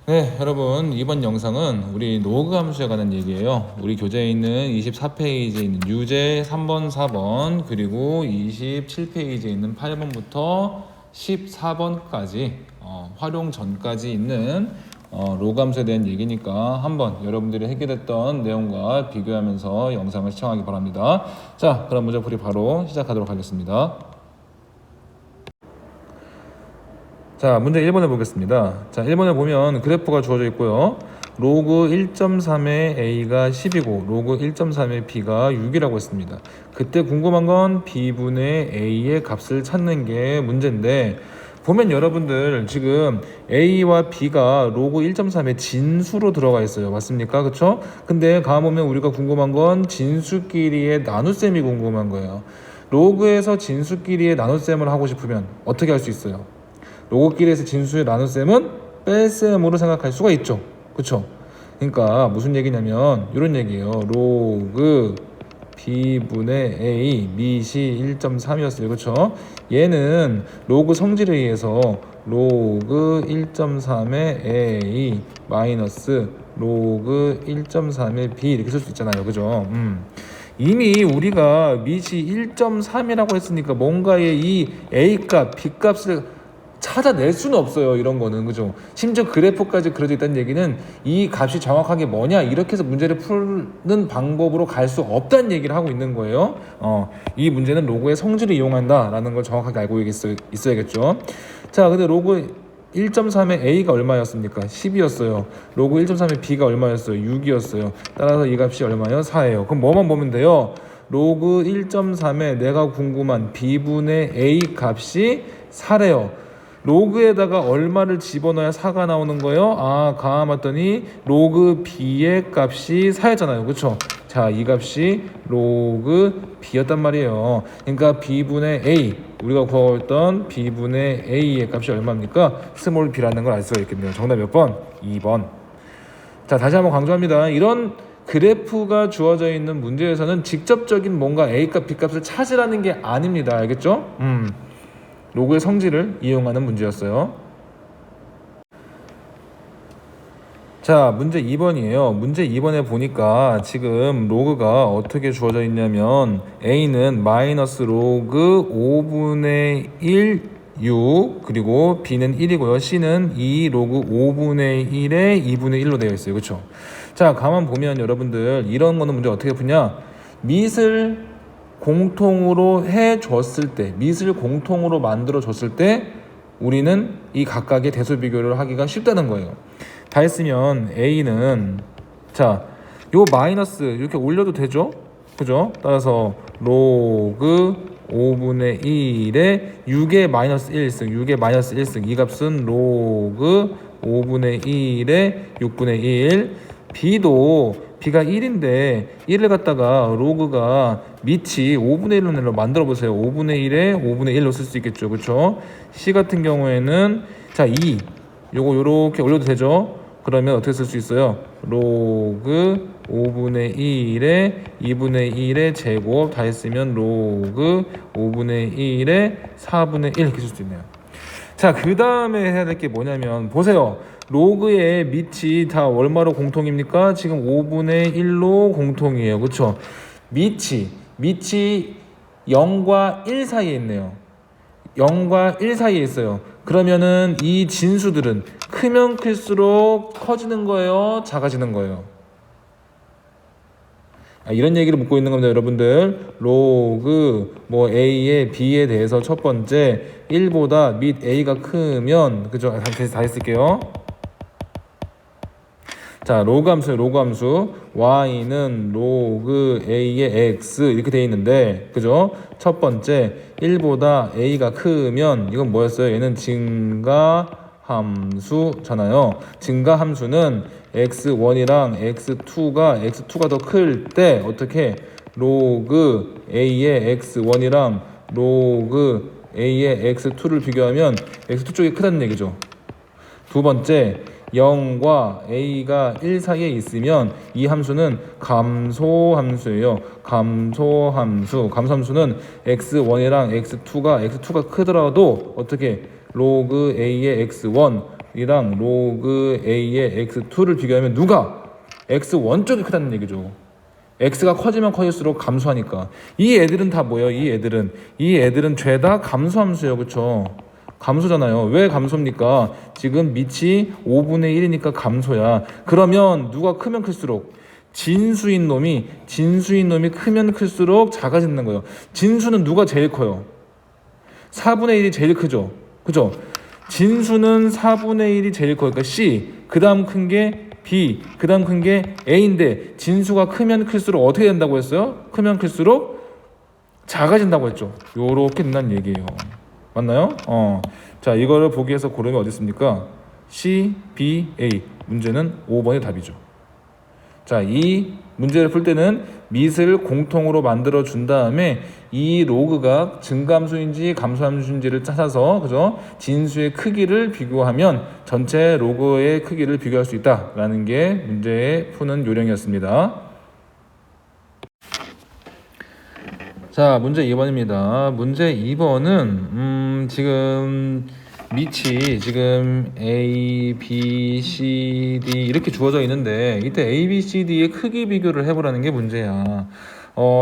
네, 여러분 이번 영상은 우리 로그 함수에 관한 얘기예요. 우리 교재에 있는 24페이지에 있는 유제 3번, 4번 그리고 27페이지에 있는 8번부터 14번까지 활용 전까지 있는 로그 함수에 대한 얘기니까 한번 여러분들이 해결했던 내용과 비교하면서 영상을 시청하기 바랍니다. 자, 그럼 먼저 우리 바로 시작하도록 하겠습니다. 자, 문제 1번에 보겠습니다. 자, 1번에 보면 그래프가 주어져 있고요. 로그 1.3의 a가 10이고 로그 1.3의 b가 6이라고 했습니다. 그때 궁금한 건 b분의 a의 값을 찾는 게 문제인데, 보면 여러분들 지금 a와 b가 로그 1.3의 진수로 들어가 있어요. 맞습니까? 그쵸? 근데 가보면 우리가 궁금한 건 진수끼리의 나눗셈이 궁금한 거예요. 로그에서 진수끼리의 나눗셈을 하고 싶으면 어떻게 할 수 있어요? 로그끼리에서 진수의 나눗셈은 뺄셈으로 생각할 수가 있죠. 그쵸? 그러니까 무슨 얘기냐면 이런 얘기예요. 로그 b분의 a 밑이 1.3이었어요. 그쵸? 얘는 로그 성질에 의해서 로그 1.3의 a 마이너스 로그 1.3의 b 이렇게 쓸 수 있잖아요. 그죠? 이미 우리가 밑이 1.3이라고 했으니까 뭔가의 이 a 값, b 값을 찾아낼 수는 없어요. 이런 거는. 그죠? 심지어 그래프까지 그려져 있다는 얘기는 이 값이 정확하게 뭐냐 이렇게 해서 문제를 푸는 방법으로 갈 수 없다는 얘기를 하고 있는 거예요. 이 문제는 로그의 성질을 이용한다 라는 걸 정확하게 알고 있어야겠죠. 자, 근데 로그 1.3의 a가 얼마였습니까? 10이었어요. 로그 1.3의 b가 얼마였어요? 6이었어요. 따라서 이 값이 얼마예요? 4예요. 그럼 뭐만 보면 돼요? 로그 1.3에 내가 궁금한 b분의 a 값이 4래요. 로그에다가 얼마를 집어넣어야 4가 나오는 거예요? 가봤더니 로그 b의 값이 4였잖아요. 그쵸? 자, 이 값이 로그 b였단 말이에요. 그러니까 b분의 a, 우리가 구하였던 b분의 a의 값이 얼마입니까? 스몰 b라는 걸 알 수가 있겠네요. 정답 몇 번? 2번. 자, 다시 한번 강조합니다. 이런 그래프가 주어져 있는 문제에서는 직접적인 뭔가 a값, b값을 찾으라는 게 아닙니다. 알겠죠? 로그의 성질을 이용하는 문제였어요. 자, 문제 2번이에요. 문제 2번에 보니까 지금 로그가 어떻게 주어져 있냐면 a는 마이너스 로그 5분의 1 6 그리고 b는 1이고요. c는 2 로그 5분의 1에 2분의 1로 되어 있어요. 그렇죠? 자, 가만 보면 여러분들 이런 거는 문제 어떻게 푸냐? 밑을 공통으로 해줬을 때, 밑을 공통으로 만들어줬을 때 우리는 이 각각의 대수 비교를 하기가 쉽다는 거예요. 다 했으면 a는 자, 요 마이너스 이렇게 올려도 되죠? 그죠? 따라서 로그 5분의 1에 6의 마이너스 1승, 6의 마이너스 1승 이 값은 로그 5분의 1에 6분의 1. b도 b가 1인데 1을 갖다가 로그가 밑이 5분의 1로 만들어 보세요. 5분의 1에 5분의 1로 쓸 수 있겠죠. 그렇죠? c 같은 경우에는 자, 2 요거 요렇게 올려도 되죠. 그러면 어떻게 쓸 수 있어요? 로그 5분의 1에 2분의 1의 제곱 다 했으면 로그 5분의 1에 4분의 1 이렇게 쓸 수 있네요. 자, 그 다음에 해야 될 게 뭐냐면 보세요. 로그의 밑이 다 얼마로 공통입니까? 지금 5분의 1로 공통이에요. 그렇죠? 밑이 0과 1 사이에 있네요. 0과 1 사이에 있어요. 그러면은 이 진수들은 크면 클수록 커지는 거예요? 작아지는 거예요? 이런 얘기를 묻고 있는 겁니다. 여러분들 로그 a의 b에 대해서 첫 번째 1보다 밑 a가 크면 그죠? 다 했을게요. 자, 로그 함수 y는 로그 a의 x 이렇게 돼 있는데 그죠? 첫 번째 1보다 a가 크면 이건 뭐였어요? 얘는 증가 함수잖아요. 증가 함수는 x1이랑 x2가 더 클 때 어떻게 로그 a의 x1이랑 로그 a의 x2를 비교하면 x2 쪽이 크다는 얘기죠. 두 번째 0과 a가 1 사이에 있으면 이 함수는 감소함수예요. 감소함수는 x1이랑 x2가 크더라도 어떻게 로그 a의 x1 이랑 로그 A의 x2를 비교하면 누가 x1 쪽이 크다는 얘기죠. x가 커지면 커질수록 감소하니까. 이 애들은 다 뭐예요? 이 애들은 죄다 감소함수예요. 그쵸? 감소잖아요. 왜 감소입니까? 지금 밑이 5분의 1이니까 감소야. 그러면 누가 크면 클수록 진수인 놈이 크면 클수록 작아지는 거예요. 진수는 누가 제일 커요? 4분의 1이 제일 크죠. 그죠? 진수는 4분의 1이 제일 커요. 그러니까 C, 그 다음 큰 게 B, 그 다음 큰 게 A인데 진수가 크면 클수록 어떻게 된다고 했어요? 크면 클수록 작아진다고 했죠. 요렇게 된다는 얘기예요. 맞나요? 자, 이거를 보기 위해서 고르면 어디 있습니까? C, B, A. 문제는 5번이 답이죠. 자, 이 문제를 풀 때는 밑을 공통으로 만들어 준 다음에 이 로그가 증가함수인지 감소함수인지를 찾아서, 그죠? 진수의 크기를 비교하면 전체 로그의 크기를 비교할 수 있다라는 게 문제에 푸는 요령이었습니다. 자, 문제 2번입니다. 문제 2번은 지금 밑이 지금 A, B, C, D 이렇게 주어져 있는데 이때 A, B, C, D의 크기 비교를 해보라는 게 문제야.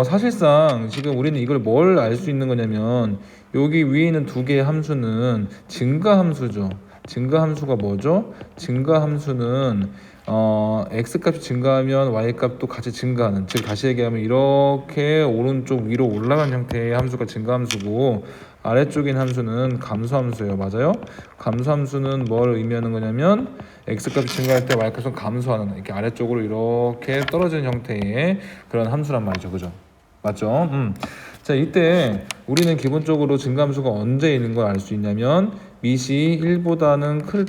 사실상 지금 우리는 이걸 뭘 알 수 있는 거냐면 여기 위에 있는 두 개의 함수는 증가함수죠. 증가함수가 뭐죠? 증가함수는 x값이 증가하면 y값도 같이 증가하는, 즉 다시 얘기하면 이렇게 오른쪽 위로 올라간 형태의 함수가 증가함수고 아래쪽인 함수는 감소함수예요. 맞아요? 감소함수는 뭘 의미하는 거냐면 x값이 증가할 때 y값은 감소하는, 이렇게 아래쪽으로 이렇게 떨어지는 형태의 그런 함수란 말이죠. 그죠? 맞죠? 자, 이때 우리는 기본적으로 증가함수가 언제 있는 걸 알 수 있냐면 밑이 1보다는 클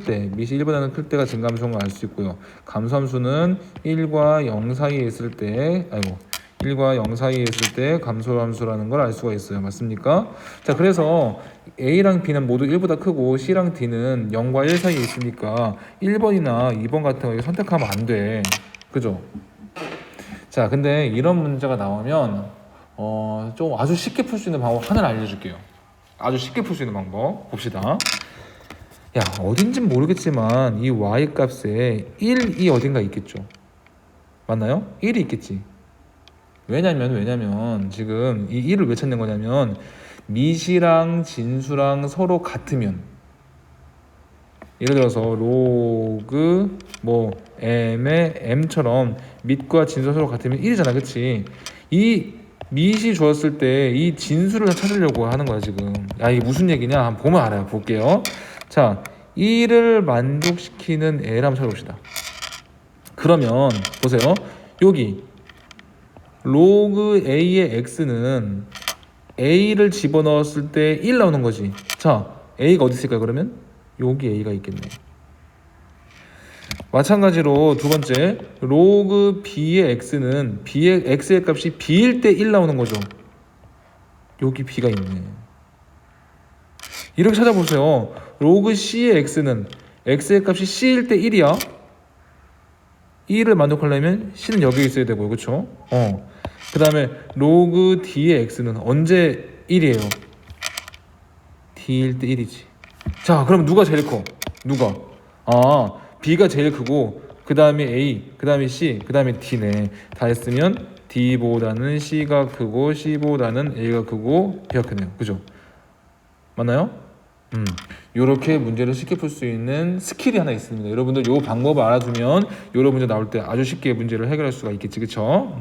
때가 증가함수인 걸 알 수 있고요. 감소함수는 1과 0 사이에 있을 때, 1과 0 사이에 있을 때 감소함수라는 걸 알 수가 있어요. 맞습니까? 자, 그래서 A랑 B는 모두 1보다 크고 C랑 D는 0과 1 사이에 있으니까 1번이나 2번 같은 거 선택하면 안 돼. 그죠? 자, 근데 이런 문제가 나오면 좀 아주 쉽게 풀 수 있는 방법 하나를 알려줄게요. 아주 쉽게 풀 수 있는 방법 봅시다. 야, 어딘진 모르겠지만 이 y 값에 1이 어딘가 있겠죠. 맞나요? 1이 있겠지. 왜냐면 지금 이 1을 왜 찾는 거냐면 밑이랑 진수랑 서로 같으면, 예를 들어서 로그 m의 m처럼 밑과 진수가 서로 같으면 1이잖아. 그치? 이 밑이 주었을 때 이 진수를 찾으려고 하는 거야 지금. 야, 이게 무슨 얘기냐? 한번 보면 알아요. 볼게요. 자, 1을 만족시키는 애를 한번 찾아봅시다. 그러면 보세요. 여기 로그 A의 X는 A를 집어넣었을 때 1 나오는 거지. 자, A가 어디 있을까요? 그러면 여기 A가 있겠네. 마찬가지로 두 번째, 로그 B의 X는 B의 X의 값이 B일 때 1 나오는 거죠. 여기 B가 있네. 이렇게 찾아보세요. 로그 C의 X는 X의 값이 C일 때 1이야. 1을 만족하려면 C는 여기 있어야 되고요. 그쵸? 그 다음에 로그 D의 X는 언제 1이에요? D일 때 1이지. 자, 그럼 누가 제일 커? 누가? B가 제일 크고 그 다음에 A, 그 다음에 C, 그 다음에 D네. 다 했으면 D보다는 C가 크고 C보다는 A가 크고 B가 크네요. 그죠? 맞나요? 요렇게 문제를 쉽게 풀 수 있는 스킬이 하나 있습니다. 여러분들 요 방법을 알아두면 요런 문제 나올 때 아주 쉽게 문제를 해결할 수가 있겠지. 그쵸?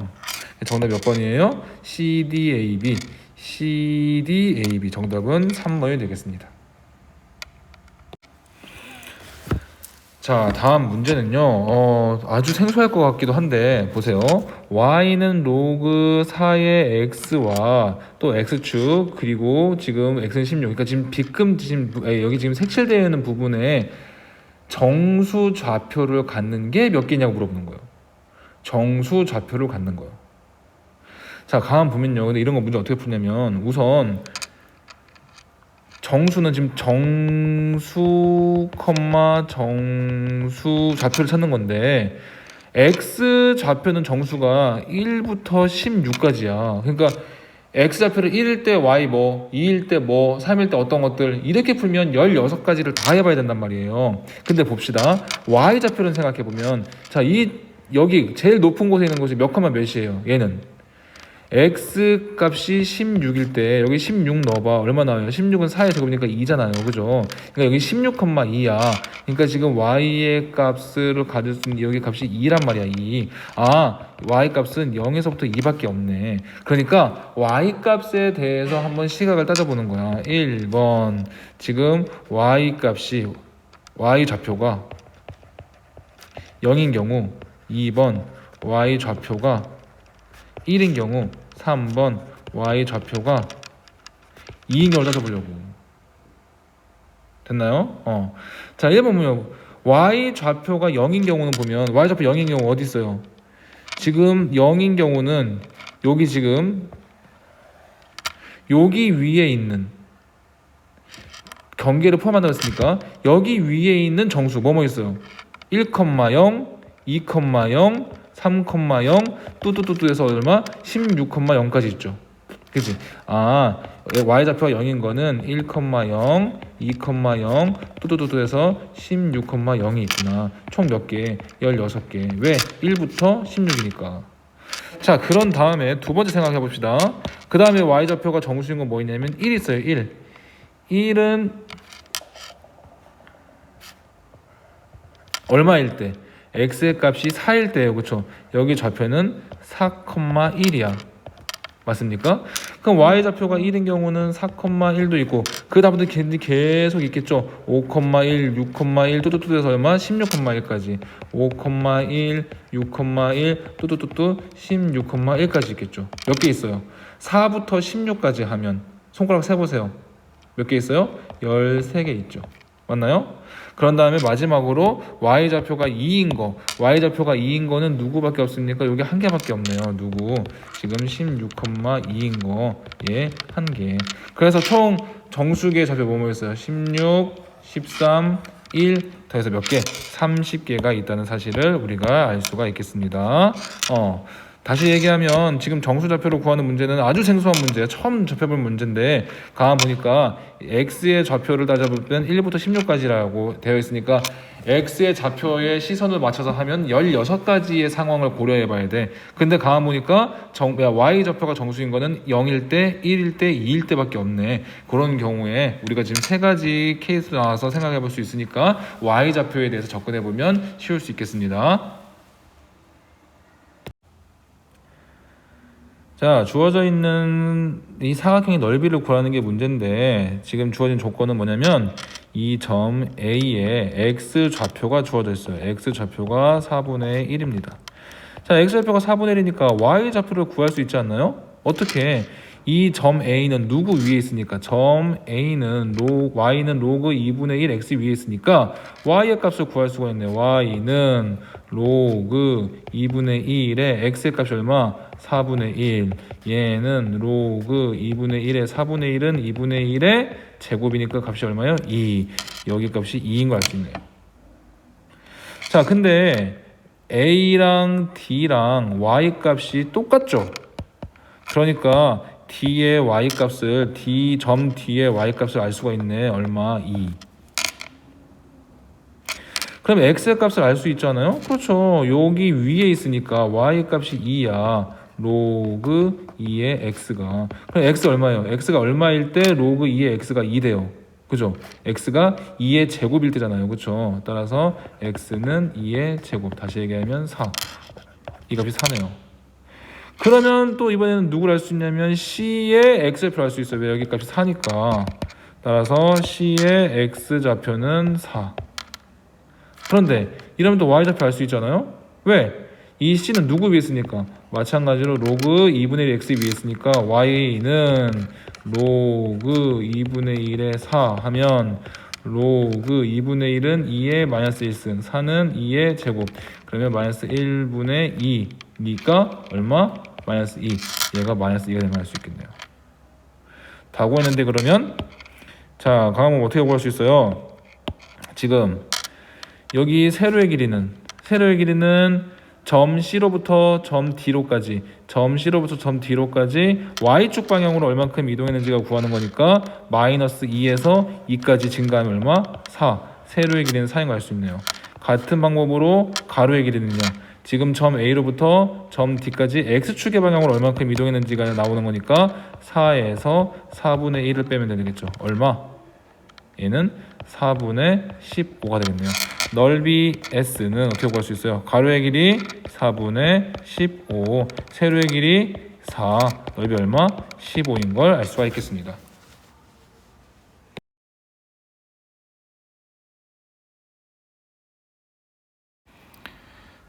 정답 몇 번이에요? CDAB. CDAB. 정답은 3번이 되겠습니다. 자, 다음 문제는요. 아주 생소할 것 같기도 한데 보세요. y는 로그 4의 x와 또 x축 그리고 지금 x는 16. 그러니까 지금 여기 지금 색칠되어 있는 부분에 정수 좌표를 갖는 게 몇 개냐고 물어보는 거예요. 정수 좌표를 갖는 거예요. 자, 가만 보면요. 근데 이런 거 문제 어떻게 푸냐면 우선 정수는 지금 정수, 정수 좌표를 찾는 건데 x 좌표는 정수가 1부터 16까지야. 그러니까 x좌표를 1일 때 y 뭐, 2일 때 뭐, 3일 때 어떤 것들 이렇게 풀면 16가지를 다 해봐야 된단 말이에요. 근데 봅시다. y좌표를 생각해보면 자, 여기 제일 높은 곳에 있는 곳이 몇 컴마 몇이에요? 얘는 x 값이 16일 때 여기 16 넣어봐. 얼마 나와요? 16은 4의 제곱이니까 2잖아요. 그죠? 그러니까 여기 16,2야. 그러니까 지금 y의 값을 가질 수 있는 여기 값이 2란 말이야. 2. 아, y 값은 0에서부터 2밖에 없네. 그러니까 y 값에 대해서 한번 시각을 따져보는 거야. 1번 지금 y 값이 y 좌표가 0인 경우, 2번 y 좌표가 1인 경우, 3번 y 좌표가 2인 경우를 따져보려고. 됐나요? 자, 1번 보면 y 좌표가 0인 경우는 보면 y 좌표 0인 경우 어디 있어요? 지금 0인 경우는 여기 지금 여기 위에 있는 경계를 포함한다고 했으니까 여기 위에 있는 정수 뭐뭐 있어요? 1,0, 2,0, 3,0 뚜뚜뚜뚜에서 얼마? 16,0까지 있죠. 그치? 아, y좌표가 0인 거는 1,0, 2,0 뚜뚜뚜뚜에서 16,0이 있구나. 총 몇 개? 16개. 왜? 1부터 16이니까. 자, 그런 다음에 두 번째 생각해 봅시다. 그 다음에 y좌표가 정수인 건 뭐 있냐면 1 있어요. 1. 1은 얼마일 때? x의 값이 4일 때예요. 그렇죠? 여기 좌표는 4,1이야. 맞습니까? 그럼 y좌표가 1인 경우는 4,1도 있고 그 다음부터 계속 있겠죠. 5,1, 6,1 뚜뚜뚜에서 얼마? 16,1까지 5,1, 6,1 뚜뚜뚜뚜 16,1까지 있겠죠. 몇 개 있어요? 4부터 16까지 하면 손가락 세보세요. 몇 개 있어요? 13개 있죠. 맞나요? 그런 다음에 마지막으로 y좌표가 2인 거. y좌표가 2인 거는 누구밖에 없습니까? 여기 한 개밖에 없네요. 누구? 지금 16,2인 거. 예, 한 개. 그래서 총 정수계의 좌표 뭐뭐 있어요? 16, 13, 1 더해서 몇 개? 30개가 있다는 사실을 우리가 알 수가 있겠습니다. 다시 얘기하면 지금 정수좌표로 구하는 문제는 아주 생소한 문제예요. 처음 접해볼 문제인데 가만 보니까 x의 좌표를 따져볼 때는 1부터 16까지라고 되어 있으니까 x의 좌표에 시선을 맞춰서 하면 16가지의 상황을 고려해 봐야 돼. 근데 가만 보니까 y 좌표가 정수인 거는 0일 때, 1일 때, 2일 때밖에 없네. 그런 경우에 우리가 지금 세 가지 케이스 나와서 생각해 볼 수 있으니까 y 좌표에 대해서 접근해 보면 쉬울 수 있겠습니다. 자, 주어져 있는 이 사각형의 넓이를 구하는 게 문제인데 지금 주어진 조건은 뭐냐면 이 점 A에 x 좌표가 주어져 있어요. x 좌표가 4분의 1입니다. 자, x 좌표가 4분의 1이니까 y 좌표를 구할 수 있지 않나요? 어떻게? 이 점 A는 누구 위에 있으니까 점 A는 y는 로그 2분의 1 x 위에 있으니까 y의 값을 구할 수가 있네요. y는 로그 2분의 1의 x의 값이 얼마? 4분의 1. 얘는 로그 2분의 1의 4분의 1은 2분의 1의 제곱이니까 값이 얼마예요? 2. 여기 값이 2인 걸 알 수 있네요. 자, 근데 A랑 D랑 Y 값이 똑같죠? 그러니까 D의 Y 값을 점 D의 Y 값을 알 수가 있네. 얼마? 2. 그럼 X의 값을 알 수 있잖아요? 그렇죠. 여기 위에 있으니까 Y 값이 2야. 로그 2의 X가. 그럼 X 얼마예요? X가 얼마일 때 로그 2의 X가 2 돼요. 그죠? X가 2의 제곱일 때잖아요. 그렇죠? 따라서 X는 2의 제곱. 다시 얘기하면 4. 이 값이 4네요. 그러면 또 이번에는 누구를 알 수 있냐면 C의 X좌표를 알 수 있어요. 왜? 여기 값이 4니까. 따라서 C의 X좌표는 4. 그런데 이러면 또 Y좌표 알 수 있잖아요. 왜? 이 C는 누구 위에 있으니까? 마찬가지로 로그 2분의 1 X 위에 있으니까 Y는 로그 2분의 1에 4 하면 로그 2분의 1은 2의 마이너스 1승 4는 2의 제곱. 그러면 마이너스 1분의 2니까 얼마? 마이너스 2. 얘가 마이너스 2가 되면 알 수 있겠네요. 다 구했는데 그러면 자, 강함은 어떻게 구할 수 있어요? 지금 여기 세로의 길이는 점 C로부터 점 D로까지 Y축 방향으로 얼만큼 이동했는지가 구하는 거니까 마이너스 2에서 2까지 증가하면 얼마? 4. 세로의 길이는 4인 걸 알 수 있네요. 같은 방법으로 가로의 길이는요. 지금 점 A로부터 점 D까지 X축의 방향으로 얼만큼 이동했는지가 나오는 거니까 4에서 4분의 1을 빼면 되겠죠. 얼마? 얘는 4분의 15가 되겠네요. 넓이 S는 어떻게 구할 수 있어요? 가로의 길이 4분의 15, 세로의 길이 4, 넓이 얼마? 15인 걸 알 수가 있겠습니다.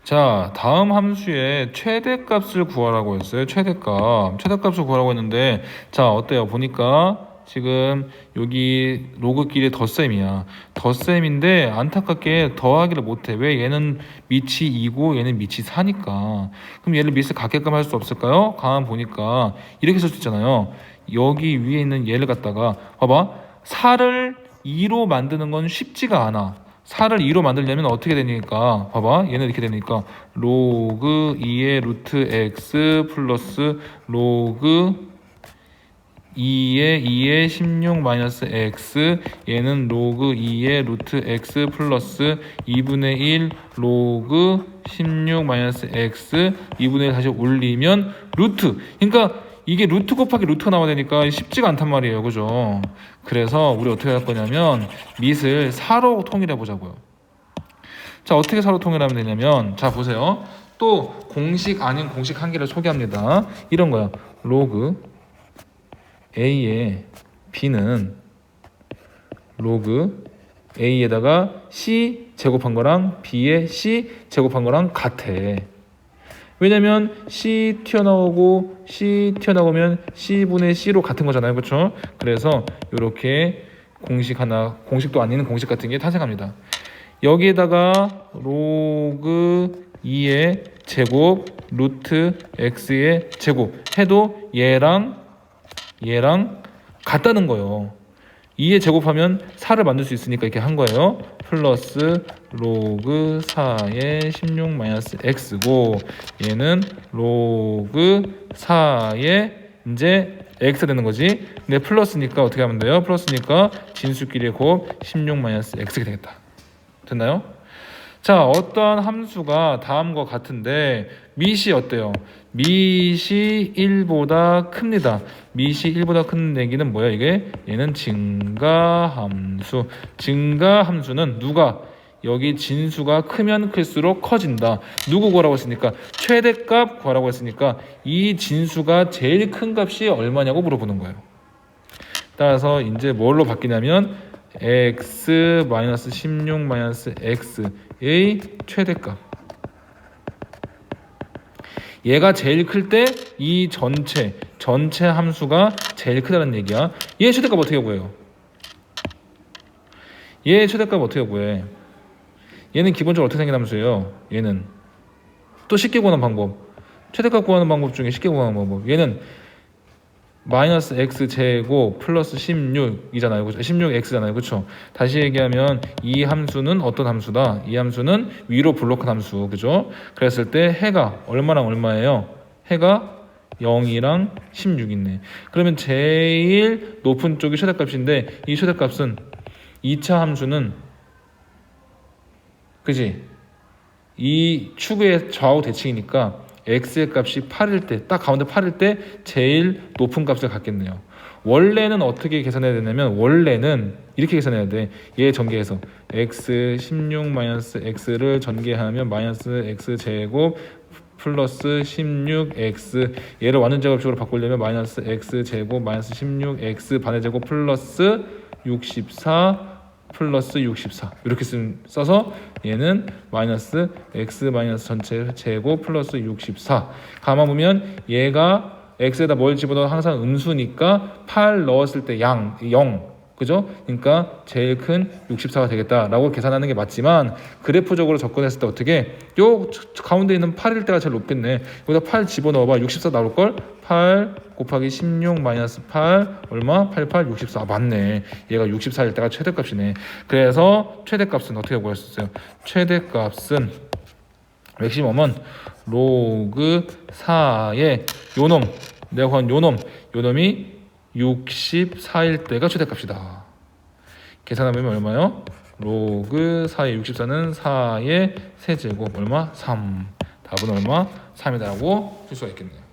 자, 다음 함수의 최대값을 구하라고 했어요. 최대값을 구하라고 했는데, 자, 어때요? 보니까 지금 여기 로그끼리 덧셈이야. 덧셈인데 안타깝게 더하기를 못해. 왜? 얘는 밑이 2고 얘는 밑이 4니까. 그럼 얘를 밑을 같게끔 할 수 없을까요? 가만 보니까 이렇게 쓸 수 있잖아요. 여기 위에 있는 얘를 갖다가 봐봐. 4를 2로 만드는 건 쉽지가 않아. 4를 2로 만들려면 어떻게 되니까 봐봐, 얘는 이렇게 되니까 로그 2의 루트 x 플러스 로그 2의 16 마이너스 x, 얘는 로그 2의 루트 x 플러스 2분의 1 로그 16 마이너스 x 2분의 1 다시 올리면 루트. 그러니까 이게 루트 곱하기 루트가 나와야 되니까 쉽지가 않단 말이에요. 그죠? 그래서 우리 어떻게 할 거냐면 밑을 4로 통일해 보자고요. 자, 어떻게 4로 통일하면 되냐면, 자, 보세요. 또 공식 아닌 공식 한 개를 소개합니다. 이런 거야. 로그 A의 B는 로그 A에다가 C 제곱한 거랑 B에 C 제곱한 거랑 같아. 왜냐면 C 튀어나오고 C 튀어나오면 C분의 C로 같은 거잖아요. 그렇죠? 그래서 이렇게 공식 하나, 공식도 아닌 공식 같은 게 탄생합니다. 여기에다가 로그 2의 제곱 루트 x의 제곱 해도 얘랑 같다는 거예요. 2에 제곱하면 4를 만들 수 있으니까 이렇게 한 거예요. 플러스 로그 4의 16 마이너스 x고, 얘는 로그 4의 이제 x가 되는 거지. 근데 플러스니까 어떻게 하면 돼요? 플러스니까 진수끼리의 곱 16 마이너스 x가 되겠다. 됐나요? 자, 어떠한 함수가 다음과 같은데 밑이 어때요? 밑이 1보다 큽니다. 밑이 1보다 큰 얘기는 뭐야 이게? 얘는 증가함수. 증가함수는 누가? 여기 진수가 크면 클수록 커진다. 누구 구하라고 했으니까? 최대값 구하라고 했으니까 이 진수가 제일 큰 값이 얼마냐고 물어보는 거예요. 따라서 이제 뭘로 바뀌냐면 x 마이너스 16 마이너스 x의 최대값. 얘가 제일 클 때 이 전체 함수가 제일 크다는 얘기야. 얘 최대값 어떻게 구해요? 얘 최대값 어떻게 구해? 얘는 기본적으로 어떻게 생긴 함수예요? 얘는 또 쉽게 구하는 방법. 최대값 구하는 방법 중에 쉽게 구하는 방법. 얘는 마이너스 x 제곱 플러스 16이잖아요. 그렇죠? 16x잖아요. 그렇죠? 다시 얘기하면 이 함수는 어떤 함수다? 이 함수는 위로 블록한 함수. 그죠? 그랬을 때 해가 얼마랑 얼마예요? 해가 0이랑 16 있네. 그러면 제일 높은 쪽이 최대값인데 이 최대값은 2차 함수는 그지? 이 축의 좌우 대칭이니까 x의 값이 8일 때, 딱 가운데 8일 때 제일 높은 값을 갖겠네요. 원래는 어떻게 계산해야 되냐면 원래는 이렇게 계산해야 돼. 얘 전개해서 x 16 마이너스 x를 전개하면 마이너스 x 제곱 플러스 16x, 얘를 완전 제곱식으로 바꾸려면 마이너스 x 제곱 마이너스 16x 반의 제곱 플러스 64 플러스 64 이렇게 써서 얘는 마이너스 x 마이너스 전체 제곱 플러스 64. 가만 보면 얘가 x에다 뭘 집어넣어 항상 음수니까 8 넣었을 때 0 그죠? 그러니까 제일 큰 64가 되겠다라고 계산하는 게 맞지만 그래프적으로 접근했을 때 어떻게? 요 가운데 있는 8일 때가 제일 높겠네. 여기다 8 집어넣어봐. 64 나올걸? 8 곱하기 16 마이너스 8 얼마? 88 64. 아, 맞네. 얘가 64일 때가 최대값이네. 그래서 최대값은 어떻게 구할 수 있어요? 최대값은 맥시멈은 로그 4의 요놈, 내가 구한 요놈이 64일 때가 최대값이다. 계산하면 얼마요? 로그 4의 64는 4의 세제곱 얼마? 3. 답은 얼마? 3이다라고 쓸 수가 있겠네요.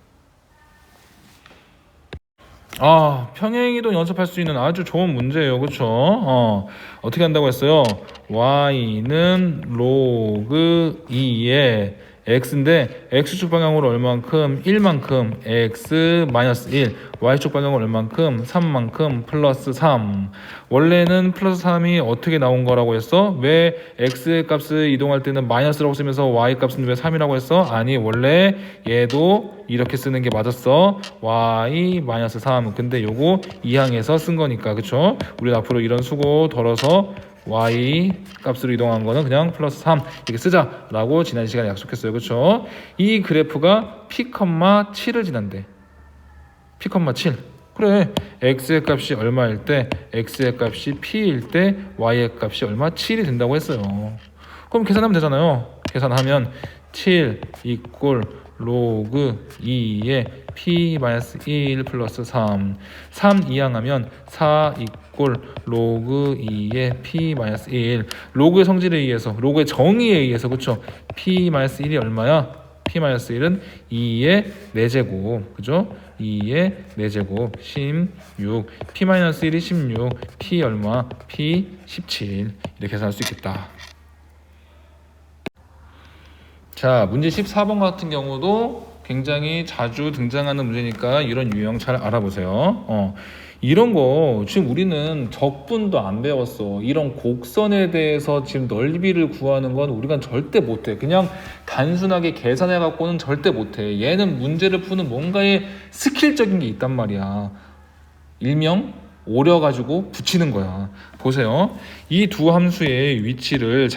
평행이동 연습할 수 있는 아주 좋은 문제예요. 그쵸? 어떻게 한다고 했어요? y는 로그 2의 x인데 x축 방향으로 얼만큼? 1만큼 x 마이너스 1, y축 방향으로 얼만큼? 3만큼 플러스 3. 원래는 플러스 3이 어떻게 나온 거라고 했어? 왜 x의 값을 이동할 때는 마이너스라고 쓰면서 y 값은 왜 3이라고 했어? 아니, 원래 얘도 이렇게 쓰는 게 맞았어. y 마이너스 3. 근데 요거 2항에서 쓴 거니까, 그쵸? 우리는 앞으로 이런 수고 덜어서 y 값으로 이동한 거는 그냥 플러스 3 이렇게 쓰자라고 지난 시간에 약속했어요. 그렇죠? 이 그래프가 p,7을 지난대. p,7. 그래. x의 값이 얼마일 때 x의 값이 p일 때 y의 값이 얼마? 7이 된다고 했어요. 그럼 계산하면 되잖아요. 계산하면 7 이꼴 로그 2의 p-1 플러스 3 이항하면 4 이꼴 로그 2의 p-1 로그의 성질에 의해서 로그의 정의에 의해서 그쵸? p-1이 얼마야? p-1은 2의 4제곱 그죠? 2의 4제곱 16 p-1이 16 p 얼마? p 17 이렇게 계산할 수 있겠다. 자, 문제 14번 같은 경우도 굉장히 자주 등장하는 문제니까 이런 유형 잘 알아보세요. 이런 거 지금 우리는 적분도 안 배웠어. 이런 곡선에 대해서 지금 넓이를 구하는 건 우리가 절대 못해. 그냥 단순하게 계산해 갖고는 절대 못해. 얘는 문제를 푸는 뭔가의 스킬적인 게 있단 말이야. 일명 오려가지고 붙이는 거야. 보세요. 이 두 함수의 위치를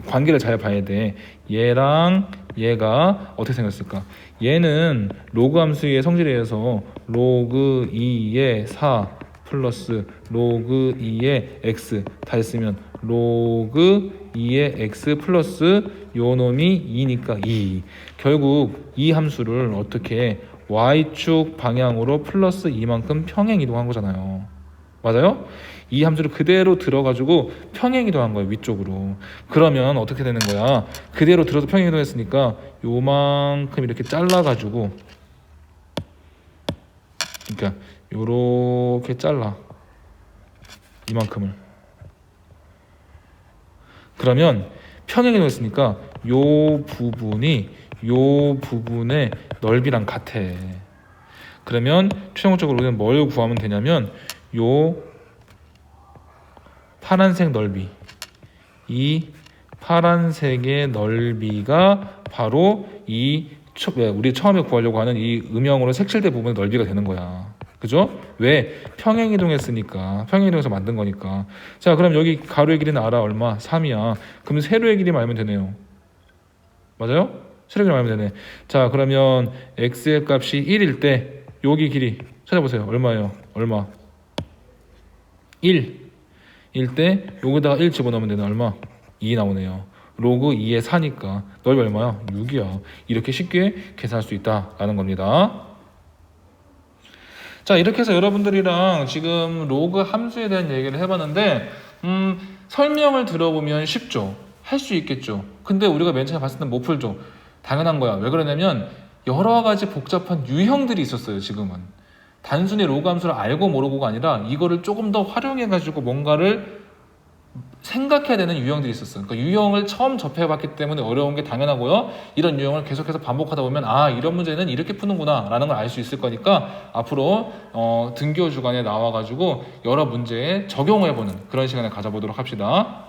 관계를 잘 봐야 돼. 얘랑 얘가 어떻게 생겼을까? 얘는 로그 함수의 성질에 의해서 로그 2의 4 플러스 로그 2의 x 다 했으면 로그 2의 x 플러스 요 놈이 2니까 2. 결국 이 함수를 어떻게 y축 방향으로 플러스 2만큼 평행 이동한 거잖아요. 맞아요? 이 함수를 그대로 들어가지고 평행 이동한 거예요. 위쪽으로. 그러면 어떻게 되는 거야? 그대로 들어서 평행 이동했으니까 요만큼 이렇게 잘라가지고 그러니까 요렇게 잘라 이만큼을. 그러면 평행 이동했으니까 요 부분의 넓이랑 같아. 그러면 최종적으로 우리는 뭘 구하면 되냐면 요 파란색 넓이, 이 파란색의 넓이가 바로 우리 처음에 구하려고 하는 이 음영으로 색칠된 부분의 넓이가 되는 거야. 그죠? 왜? 평행이동했으니까. 평행이동해서 만든 거니까. 자, 그럼 여기 가로의 길이는 알아. 얼마? 3이야. 그럼 세로의 길이만 알면 되네요. 맞아요? 세로의 길이만 알면 되네. 자, 그러면 x의 값이 1일 때 여기 길이 찾아보세요. 얼마예요? 얼마? 1. 일 때 여기다가 1 집어넣으면 되는 얼마? 2 나오네요. 로그 2의 4니까 넓이 얼마야? 6이야. 이렇게 쉽게 계산할 수 있다라는 겁니다. 자, 이렇게 해서 여러분들이랑 지금 로그 함수에 대한 얘기를 해봤는데 설명을 들어보면 쉽죠. 할 수 있겠죠. 근데 우리가 맨 처음에 봤을 땐 못 풀죠. 당연한 거야. 왜 그러냐면 여러 가지 복잡한 유형들이 있었어요. 지금은. 단순히 로그 함수를 알고 모르고가 아니라 이거를 조금 더 활용해가지고 뭔가를 생각해야 되는 유형들이 있었어요. 그러니까 유형을 처음 접해봤기 때문에 어려운 게 당연하고요. 이런 유형을 계속해서 반복하다 보면 이런 문제는 이렇게 푸는구나 라는 걸 알 수 있을 거니까 앞으로 등교 주간에 나와가지고 여러 문제에 적용해보는 그런 시간을 가져보도록 합시다.